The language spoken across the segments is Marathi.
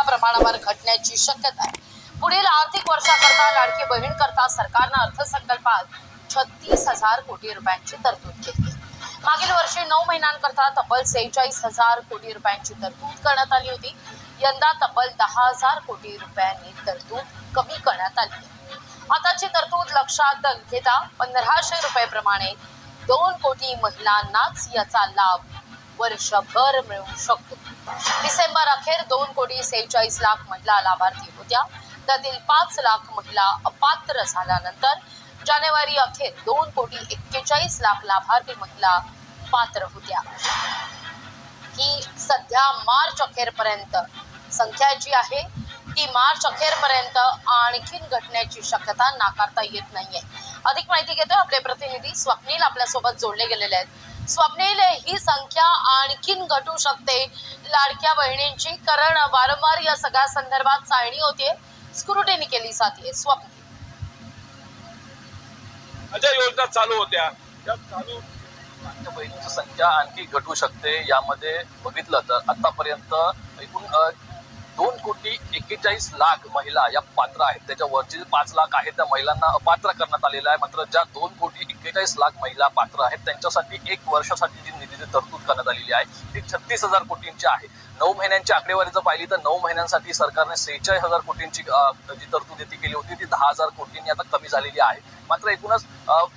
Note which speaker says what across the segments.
Speaker 1: मोठ्या प्रमाणावर घटण्याची शक्यता आहे। पुढील आर्थिक वर्षाकरता लाडकी बहीण करता सरकारने अर्थसंकल्पात 36,000 कोटी रुपयांची तरतूद केली आहे। मागील वर्षी 9 महिन्यांकरता तब्बल 46,000 कोटी रुपयांची तरतूद करण्यात आली होती। यंदा तब्बल 10,000 कोटी रुपयांनी तरतूद कमी करण्यात आली आहे। आताची तरतूद लक्षात घेता 1,500 रुपये प्रमाणे 2 कोटी महिलांनाच याचा लाभ वर्षभर मिळू शकतो। डिसेंबर अखेर 2 कोटी 46 लाख महिला लाभार्थी होत्या। त्यातील 5 लाख महिला अपात्र झाल्यानंतर जानेवारी अखेर 2 कोटी 41 लाख लाभार्थी महिला पात्र होत्या। ही सध्या मार्च अखेरपर्यंत संख्या जी आहे ती मार्च अखेरपर्यंत आणखीन घटण्याची शक्यता नाकारता येत नाहीये। अधिक माहिती घेतोय आपले प्रतिनिधी स्वप्नील आपल्यासोबत जोडले गेलेले आहेत। स्वप्नील, ही संख्या आणखीन घटू शकते लाडक्या बहिणींची, कारण वारंवार या सगळ्या संदर्भात चाळणी होतीये, स्क्रुटिनी केली जाते। स्वप्नील,
Speaker 2: ज्या योजना चालू होत्या त्या चालू लाडक्या बहिणींची संख्या आणखी घटू शकते। यामध्ये बघितलं तर आतापर्यंत एकूण 2 कोटी 41 लाख महिला या पात्र आहेत। त्याच्यावरची 5 लाख आहेत त्या महिलांना अपात्र करण्यात आलेला आहे। मात्र ज्या 2 कोटी 41 लाख महिला पात्र आहेत त्यांच्यासाठी 1 वर्षासाठी जी निधीची तरतूद करण्यात आलेली आहे ती 36,000 कोटींची आहे। 9 महिन्यांची आकडेवारी जर पाहिली तर 9 महिन्यांसाठी सरकारने 46,000 कोटींची जी तरतूद ती केली होती ती 10,000 कोटींनी आता कमी झालेली आहे। मात्र एकूणच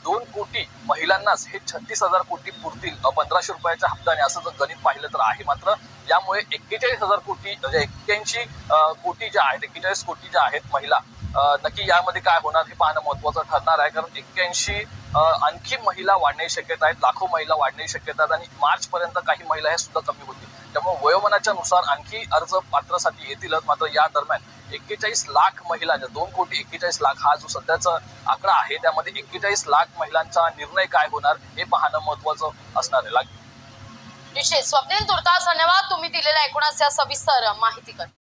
Speaker 2: 2 कोटी महिलांनाच हे 36,000 कोटी पुरतील 1,500 रुपयाच्या हप्त्याने, असं जर गणित पाहिलं तर आहे। मात्र यामुळे 41,000 कोटी म्हणजे 81 कोटी ज्या आहेत 41 कोटी ज्या आहेत महिला, नक्की यामध्ये काय होणार हे पाहणं महत्वाचं ठरणार आहे। कारण 81 आणखी महिला वाढण्याची शक्यता आहेत, लाखो महिला वाढण्याची शक्यता आहेत आणि मार्च पर्यंत काही महिला हे सुद्धा कमी होतील। त्यामुळे वयोमानाच्या नुसार आणखी अर्ज पात्रसाठी येतीलच। मात्र या दरम्यान 41 लाख महिला, 2 कोटी 41 लाख हा जो सध्याचा आकडा आहे त्यामध्ये 41 लाख महिलांचा निर्णय काय होणार हे पाहणं महत्वाचं असणार आहे।
Speaker 1: निश्चित स्वप्नील, तुर्तास धन्यवाद तुम्ही दिलेल्या एकूणच या सविस्तर माहितीकडे।